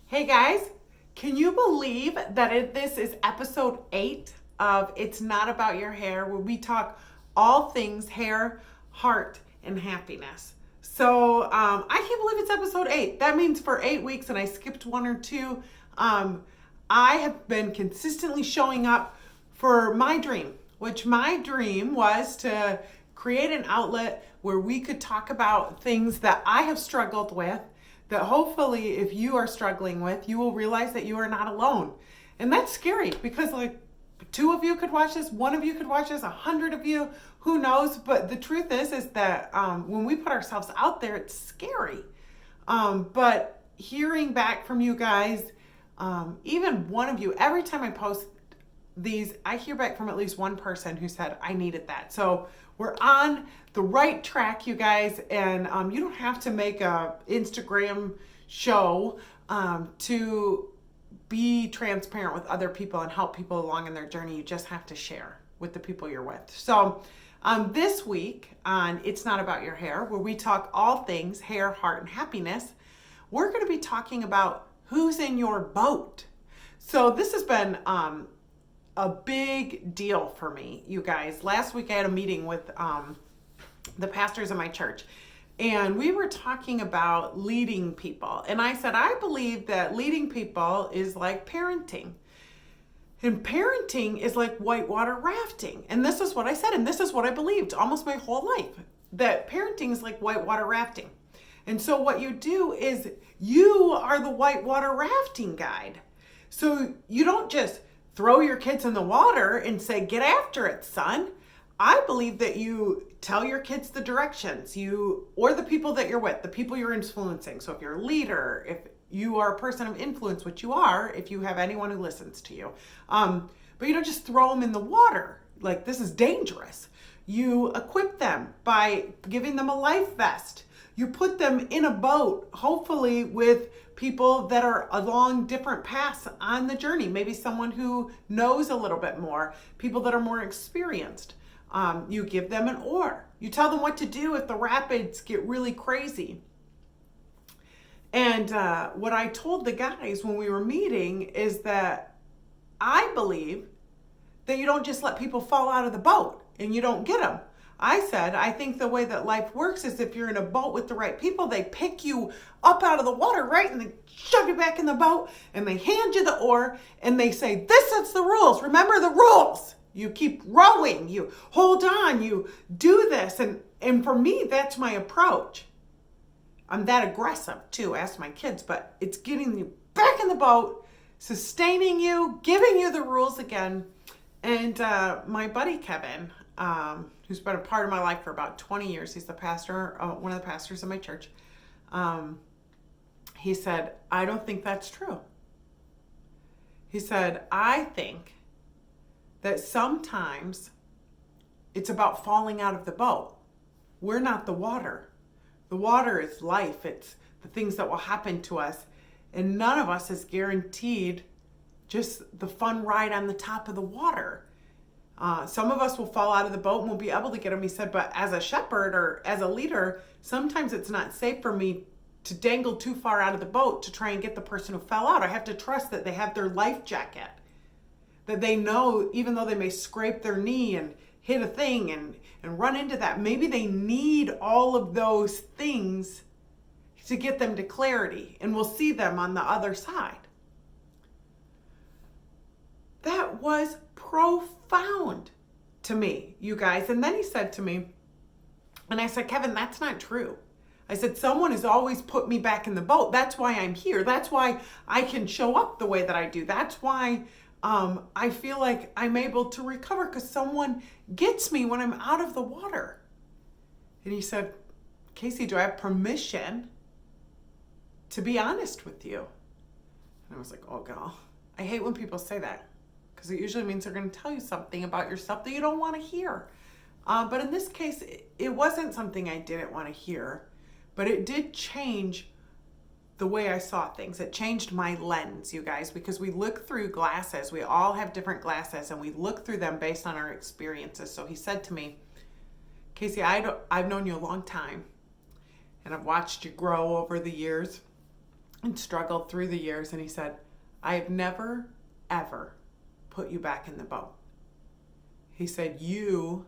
Hey guys, can you believe that this is episode 8 of It's Not About Your Hair, where we talk all things hair, heart, and happiness? I can't believe it's episode 8. That means for 8 weeks, and I skipped one or two, I have been consistently showing up for my dream, which my dream was to create an outlet where we could talk about things that I have struggled with, that hopefully if you are struggling with, you will realize that you are not alone. And that's scary because like 2 of you could watch this, 1 of you could watch this, 100 of you, who knows? But the truth is that when we put ourselves out there, it's scary. But hearing back from you guys, even one of you, every time I post these, I hear back from at least one person who said, I needed that. So we're on the right track, you guys, and you don't have to make a Instagram show to be transparent with other people and help people along in their journey. You just have to share with the people you're with. So this week on It's Not About Your Hair, where we talk all things hair, heart, and happiness, we're going to be talking about who's in your boat. So this has been a big deal for me, you guys. Last week I had a meeting with the pastors of my church, and we were talking about leading people. And I said, I believe that leading people is like parenting. And parenting is like whitewater rafting. And this is what I said, and this is what I believed almost my whole life, that parenting is like whitewater rafting. And so what you do is you are the whitewater rafting guide. So you don't just throw your kids in the water and say, get after it, son. I believe that you tell your kids the directions, or the people that you're with, the people you're influencing. So if you're a leader, if you are a person of influence, which you are, if you have anyone who listens to you, but you don't just throw them in the water. Like, this is dangerous. You equip them by giving them a life vest. You put them in a boat, hopefully with people that are along different paths on the journey. Maybe someone who knows a little bit more, people that are more experienced. You give them an oar. You tell them what to do if the rapids get really crazy. And what I told the guys when we were meeting is that I believe that you don't just let people fall out of the boat and you don't get them. I said, I think the way that life works is if you're in a boat with the right people, they pick you up out of the water, right? And they shove you back in the boat and they hand you the oar and they say, this is the rules. Remember the rules. You keep rowing, you hold on, you do this. And for me, that's my approach. I'm that aggressive too, ask my kids, but it's getting you back in the boat, sustaining you, giving you the rules again. And my buddy, Kevin, who's been a part of my life for about 20 years. He's the pastor, one of the pastors of my church. He said, I don't think that's true. He said, I think that sometimes it's about falling out of the boat. We're not the water. The water is life. It's the things that will happen to us. And none of us is guaranteed just the fun ride on the top of the water. Some of us will fall out of the boat and we'll be able to get them. He said, but as a shepherd or as a leader, sometimes it's not safe for me to dangle too far out of the boat to try and get the person who fell out. I have to trust that they have their life jacket, that they know, even though they may scrape their knee and hit a thing and run into that, maybe they need all of those things to get them to clarity, and we'll see them on the other side. That was profound to me, you guys. And then he said to me, and I said, Kevin, that's not true. I said, someone has always put me back in the boat. That's why I'm here. That's why I can show up the way that I do. That's why I feel like I'm able to recover, because someone gets me when I'm out of the water. And he said, Casey, do I have permission to be honest with you? And I was like, oh, girl, I hate when people say that, because it usually means they're going to tell you something about yourself that you don't want to hear. But in this case, it wasn't something I didn't want to hear, but it did change the way I saw things. It changed my lens, you guys, because we look through glasses. We all have different glasses, and we look through them based on our experiences. So he said to me, Casey, I've known you a long time, and I've watched you grow over the years. and struggled through the years. And he said, I have never, ever put you back in the boat. He said, you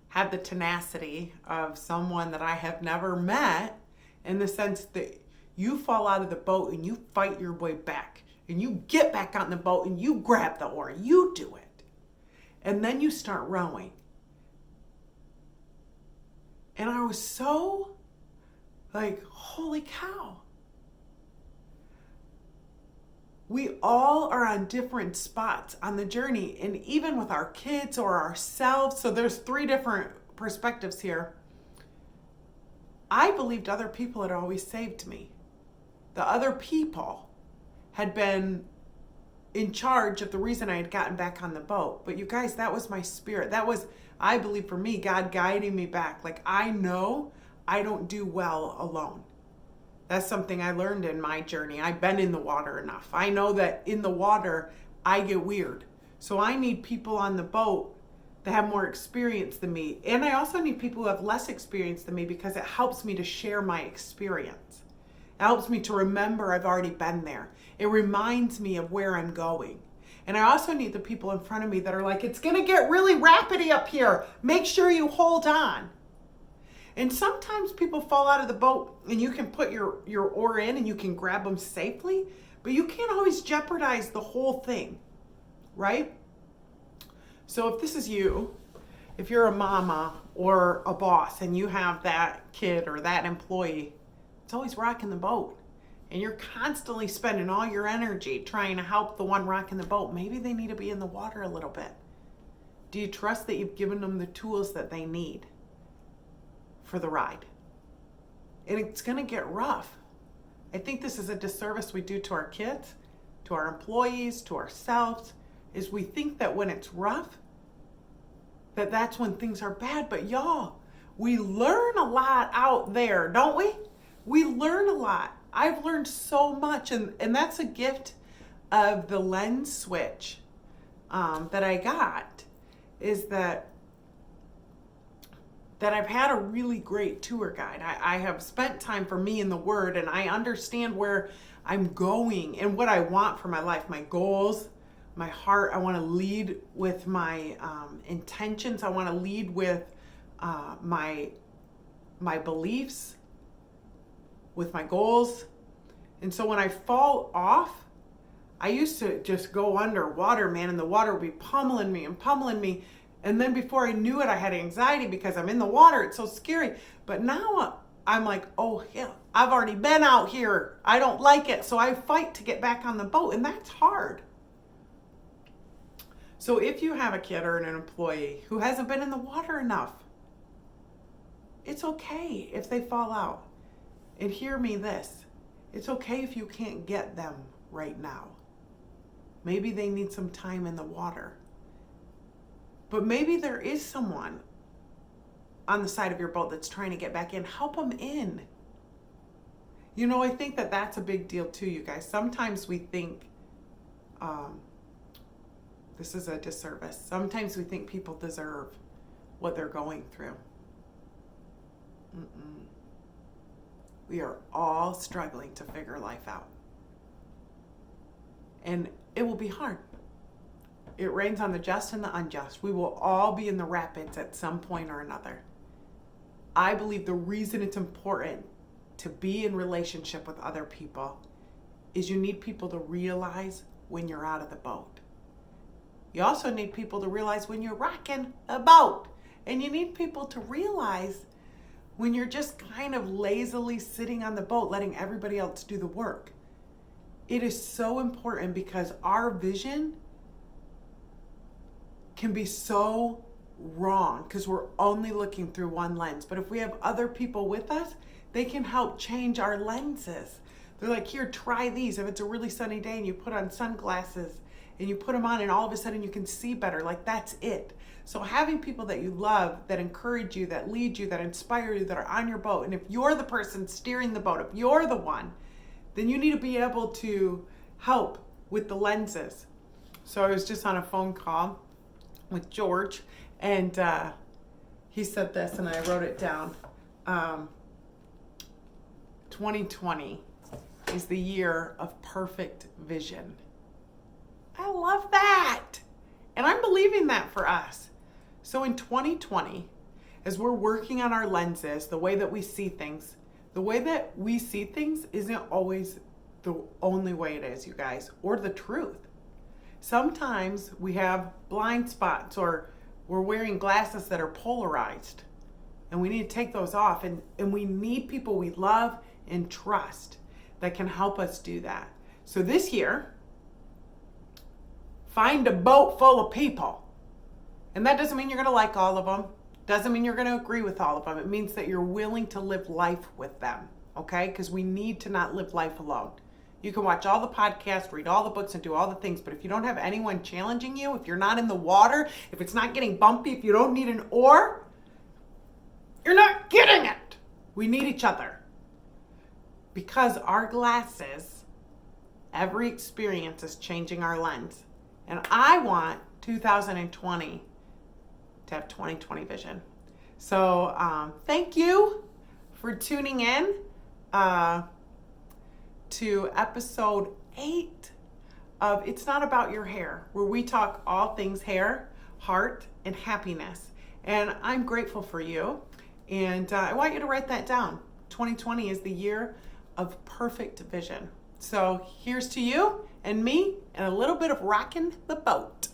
have the tenacity of someone that I have never met, in the sense that you fall out of the boat and you fight your way back and you get back on the boat and you grab the oar, you do it. And then you start rowing. And I was so like, holy cow. We all are on different spots on the journey, and even with our kids or ourselves. So there's 3 different perspectives here. I believed other people had always saved me. The other people had been in charge of the reason I had gotten back on the boat. But you guys, that was my spirit. That was, I believe, for me, God guiding me back. Like, I know I don't do well alone. That's something I learned in my journey. I've been in the water enough. I know that in the water, I get weird. So I need people on the boat that have more experience than me. And I also need people who have less experience than me, because it helps me to share my experience. It helps me to remember I've already been there. It reminds me of where I'm going. And I also need the people in front of me that are like, it's going to get really rapidy up here. Make sure you hold on. And sometimes people fall out of the boat and you can put your oar in and you can grab them safely, but you can't always jeopardize the whole thing, right? So if this is you, if you're a mama or a boss and you have that kid or that employee, it's always rocking the boat. And you're constantly spending all your energy trying to help the one rocking the boat. Maybe they need to be in the water a little bit. Do you trust that you've given them the tools that they need for the ride? And it's going to get rough. I think this is a disservice we do to our kids, to our employees, to ourselves, is we think that when it's rough, that's when things are bad. But y'all, we learn a lot out there, don't we? We learn a lot. I've learned so much, and that's a gift of the lens switch that I got, is that I've had a really great tour guide. I have spent time for me in the Word, and I understand where I'm going and what I want for my life, my goals, my heart. I want to lead with my intentions. I want to lead with my beliefs, with my goals. And so when I fall off, I used to just go underwater, man, and the water would be pummeling me and pummeling me. And then before I knew it, I had anxiety because I'm in the water. It's so scary. But now I'm like, oh, yeah, I've already been out here. I don't like it. So I fight to get back on the boat, and that's hard. So if you have a kid or an employee who hasn't been in the water enough, it's okay if they fall out. And hear me this, it's okay if you can't get them right now. Maybe they need some time in the water. But maybe there is someone on the side of your boat that's trying to get back in. Help them in. You know, I think that's a big deal too, you guys. Sometimes we think, this is a disservice. Sometimes we think people deserve what they're going through. We are all struggling to figure life out. And it will be hard. It rains on the just and the unjust. We will all be in the rapids at some point or another. I believe the reason it's important to be in relationship with other people is you need people to realize when you're out of the boat. You also need people to realize when you're rocking a boat. And you need people to realize when you're just kind of lazily sitting on the boat, letting everybody else do the work. It is so important because our vision can be so wrong because we're only looking through one lens. But if we have other people with us, they can help change our lenses. They're like, here, try these. If it's a really sunny day and you put on sunglasses and you put them on and all of a sudden you can see better, like that's it. So having people that you love, that encourage you, that lead you, that inspire you, that are on your boat, and if you're the person steering the boat, if you're the one, then you need to be able to help with the lenses. So I was just on a phone call with George, and he said this, and I wrote it down. 2020 is the year of perfect vision. I love that. And I'm believing that for us. So in 2020, as we're working on our lenses, the way that we see things, the way that we see things isn't always the only way it is, you guys, or the truth. Sometimes we have blind spots or we're wearing glasses that are polarized, and we need to take those off, and we need people we love and trust that can help us do that. So this year, find a boat full of people. And that doesn't mean you're going to like all of them. Doesn't mean you're going to agree with all of them. It means that you're willing to live life with them, okay? Because we need to not live life alone. You can watch all the podcasts, read all the books, and do all the things, but if you don't have anyone challenging you, if you're not in the water, if it's not getting bumpy, if you don't need an oar, you're not getting it. We need each other. Because our glasses, every experience is changing our lens. And I want 2020 to have 2020 vision. So thank you for tuning in to episode 8 of It's Not About Your Hair, where we talk all things hair, heart, and happiness. And I'm grateful for you. And I want you to write that down. 2020 is the year of perfect vision. So here's to you and me and a little bit of rocking the boat.